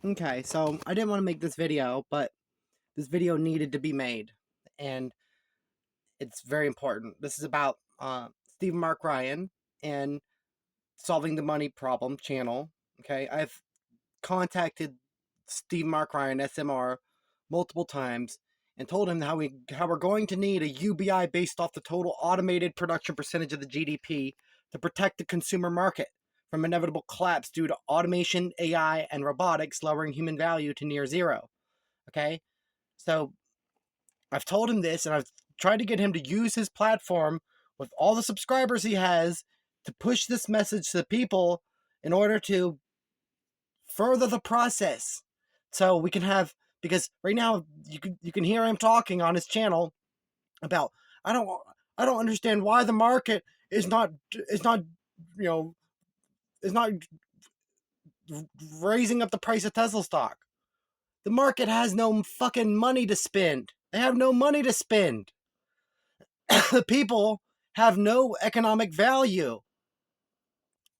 Okay, so I didn't want to make this video, but this video needed to be made, and it's very important. This is about Steve Mark Ryan and Solving the Money Problem channel. Okay, I've contacted Steve Mark Ryan, SMR, multiple times and told him how we're going to need a UBI based off the total automated production percentage of the GDP to protect the consumer market from inevitable collapse due to automation, AI, and robotics lowering human value to near zero. Okay, so I've told him this, and I've tried to get him to use his platform with all the subscribers he has to push this message to the people in order to further the process. So we can have, because right now you can hear him talking on his channel about I don't I don't understand why the market is not you know is not raising up the price of Tesla stock. The market has no fucking money to spend. They have no money to spend. The people have no economic value.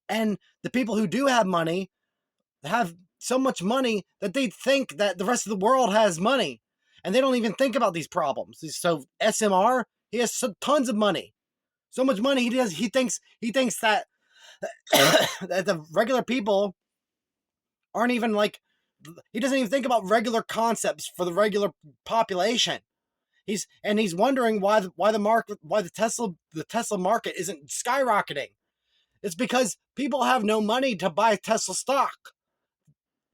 And the people who do have money have so much money that they think that the rest of the world has money. And they don't even think about these problems. So SMR, he has tons of money. So much money he thinks that that the regular people aren't even like, he doesn't even think about regular concepts for the regular population. He's wondering why the Tesla market isn't skyrocketing. It's because people have no money to buy Tesla stock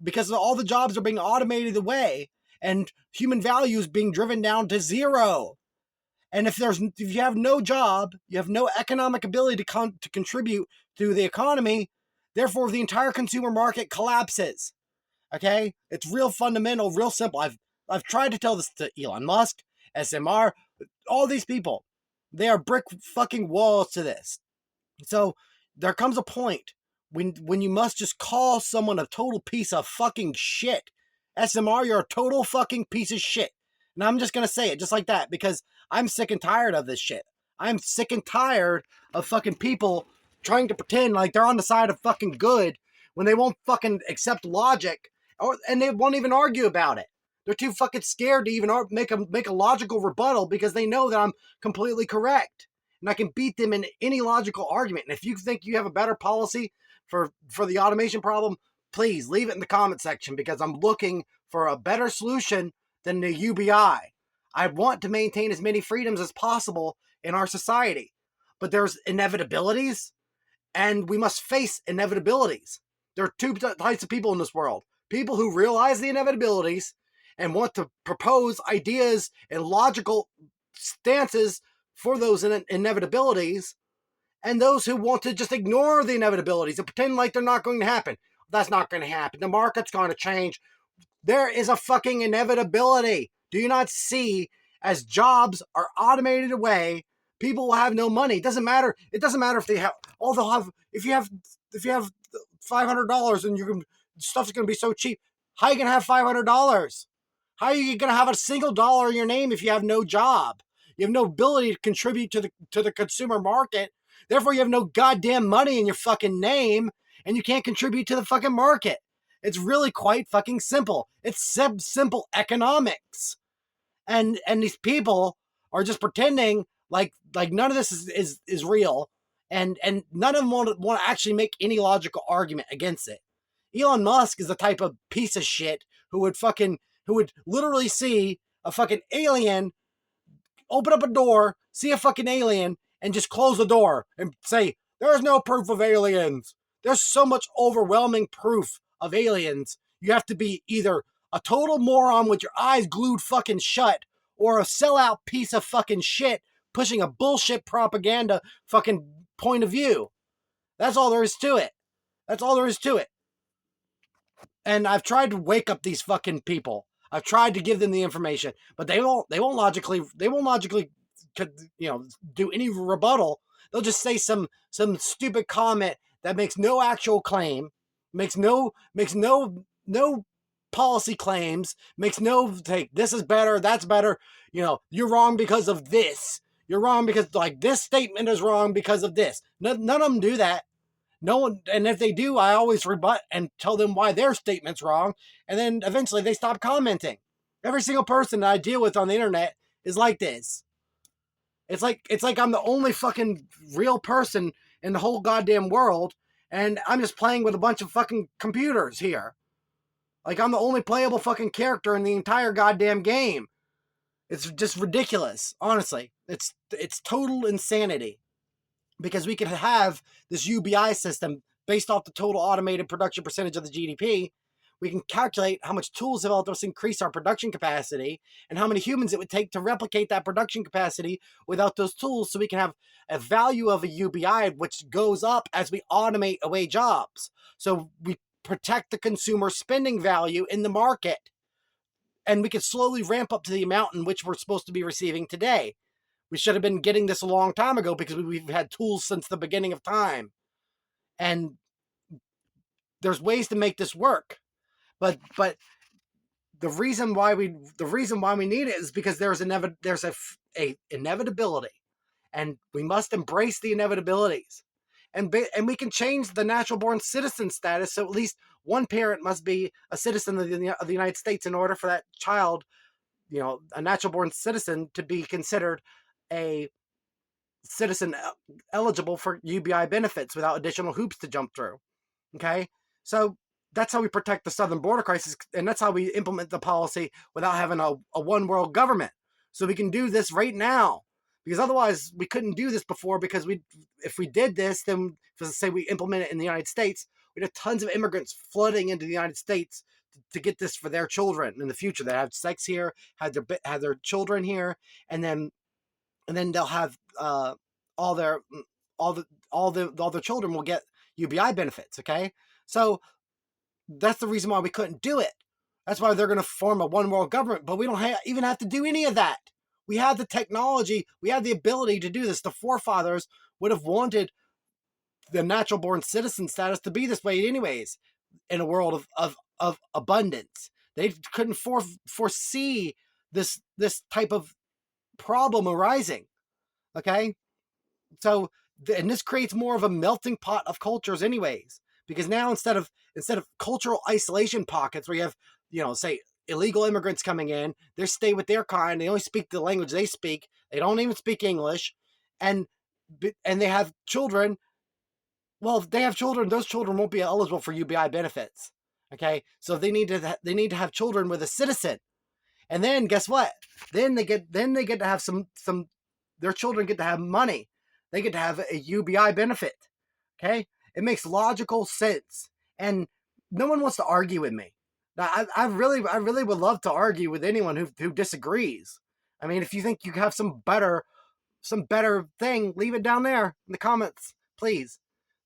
because all the jobs are being automated away and human value is being driven down to zero. And if you have no job, you have no economic ability to contribute to the economy. Therefore, the entire consumer market collapses. Okay, it's real fundamental, real simple. I've tried to tell this to Elon Musk, SMR, all these people. They are brick fucking walls to this. So there comes a point when you must just call someone a total piece of fucking shit. SMR, you're a total fucking piece of shit. And I'm just gonna say it just like that because I'm sick and tired of this shit. I'm sick and tired of fucking people trying to pretend like they're on the side of fucking good when they won't fucking accept logic, and they won't even argue about it. They're too fucking scared to even make a logical rebuttal because they know that I'm completely correct and I can beat them in any logical argument. And if you think you have a better policy for the automation problem, please leave it in the comment section because I'm looking for a better solution than the UBI. I want to maintain as many freedoms as possible in our society, but there's inevitabilities, and we must face inevitabilities. There are two types of people in this world: people who realize the inevitabilities and want to propose ideas and logical stances for those inevitabilities, and those who want to just ignore the inevitabilities and pretend like they're not going to happen. That's not going to happen. The market's going to change. There is a fucking inevitability. Do you not see, as jobs are automated away, people will have no money? It doesn't matter. It doesn't matter if they have all they'll have. If you have $500 and stuff's going to be so cheap, how are you going to have $500? How are you going to have a single dollar in your name if you have no job? You have no ability to contribute to the consumer market. Therefore, you have no goddamn money in your fucking name, and you can't contribute to the fucking market. It's really quite fucking simple. It's simple economics. And these people are just pretending like none of this is real, and none of them want to actually make any logical argument against it. Elon Musk is the type of piece of shit who would literally see a fucking alien, open up a door, see a fucking alien, and just close the door and say, there's no proof of aliens. There's so much overwhelming proof of aliens. You have to be either a total moron with your eyes glued fucking shut or a sellout piece of fucking shit pushing a bullshit propaganda fucking point of view. That's all there is to it. That's all there is to it. And I've tried to wake up these fucking people. I've tried to give them the information, but they won't logically do any rebuttal. They'll just say some stupid comment that makes no actual claim, makes no policy claims, makes no this is better, that's better, you're wrong because of this. You're wrong because this statement is wrong because of this. None of them do that. No one, and if they do, I always rebut and tell them why their statement's wrong, and then eventually they stop commenting. Every single person that I deal with on the internet is like this. It's like I'm the only fucking real person in the whole goddamn world, and I'm just playing with a bunch of fucking computers here. Like I'm the only playable fucking character in the entire goddamn game. It's just ridiculous, honestly. It's total insanity. Because we could have this UBI system based off the total automated production percentage of the GDP. We can calculate how much tools have helped us increase our production capacity and how many humans it would take to replicate that production capacity without those tools, so we can have a value of a UBI which goes up as we automate away jobs. So we protect the consumer spending value in the market, and we could slowly ramp up to the amount in which we're supposed to be receiving today. We should have been getting this a long time ago because we've had tools since the beginning of time. And there's ways to make this work. But the reason why we need it is because there's a inevitability, and we must embrace the inevitabilities. And we can change the natural born citizen status, so at least one parent must be a citizen of the United States in order for that child, a natural born citizen, to be considered a citizen eligible for UBI benefits without additional hoops to jump through. Okay, so that's how we protect the southern border crisis, and that's how we implement the policy without having a one world government. So we can do this right now, because otherwise we couldn't do this before. Because if we did this, then say we implement it in the United States, we'd have tons of immigrants flooding into the United States to get this for their children in the future. That have sex here, had their children here, and then they'll have all their children will get UBI benefits. Okay, so that's the reason why we couldn't do it. That's why they're going to form a one world government, but we don't even have to do any of that. We have the technology, we have the ability to do this. The forefathers would have wanted the natural born citizen status to be this way anyways, in a world of abundance. They couldn't foresee this type of problem arising. Okay, so and this creates more of a melting pot of cultures anyways, because now instead of cultural isolation pockets where you have, say, illegal immigrants coming in, they stay with their kind, they only speak the language they speak, they don't even speak English, and they have children. Well, if they have children, those children won't be eligible for UBI benefits. Okay, so they need to have children with a citizen. And then guess what? Then they get to have some their children get to have money. They get to have a UBI benefit. Okay? It makes logical sense. And no one wants to argue with me. Now, I really would love to argue with anyone who disagrees. I mean, if you think you have some better thing, leave it down there in the comments, please.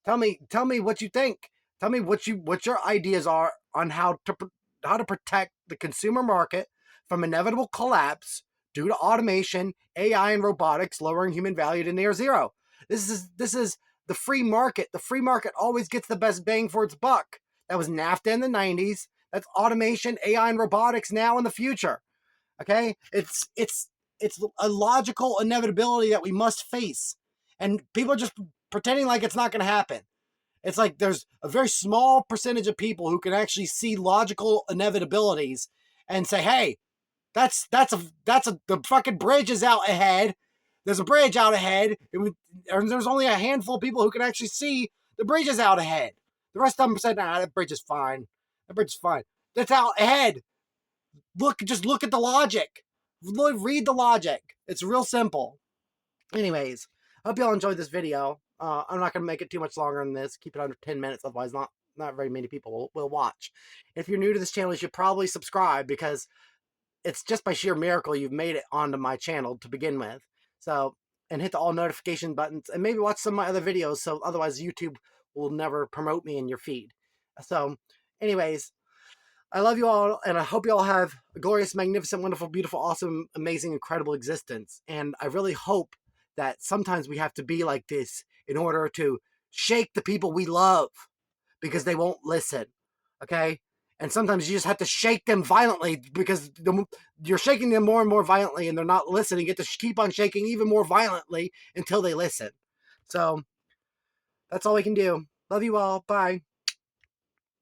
Tell me what you think. Tell me what your ideas are on how to protect the consumer market from inevitable collapse due to automation, AI, and robotics lowering human value to near zero. This is the free market. The free market always gets the best bang for its buck. That was NAFTA in the 90s. That's automation, AI, and robotics now in the future. Okay? It's a logical inevitability that we must face. And people are just pretending like it's not going to happen. It's like there's a very small percentage of people who can actually see logical inevitabilities and say, hey, the fucking bridge is out ahead. There's a bridge out ahead. There's only a handful of people who can actually see the bridge is out ahead. The rest of them said, nah, that bridge is fine. That bridge is fine. That's out ahead. Just look at the logic. Read the logic. It's real simple. Anyways, I hope y'all enjoyed this video. I'm not going to make it too much longer than this. Keep it under 10 minutes. Otherwise, not very many people will watch. If you're new to this channel, you should probably subscribe, because it's just by sheer miracle you've made it onto my channel to begin with. So, and hit the all notification buttons, and maybe watch some of my other videos, so otherwise YouTube will never promote me in your feed. So, anyways, I love you all, and I hope you all have a glorious, magnificent, wonderful, beautiful, awesome, amazing, incredible existence. And I really hope that sometimes we have to be like this in order to shake the people we love, because they won't listen. Okay? And sometimes you just have to shake them violently, because you're shaking them more and more violently, and they're not listening. You get to keep on shaking even more violently until they listen. So that's all we can do. Love you all. Bye.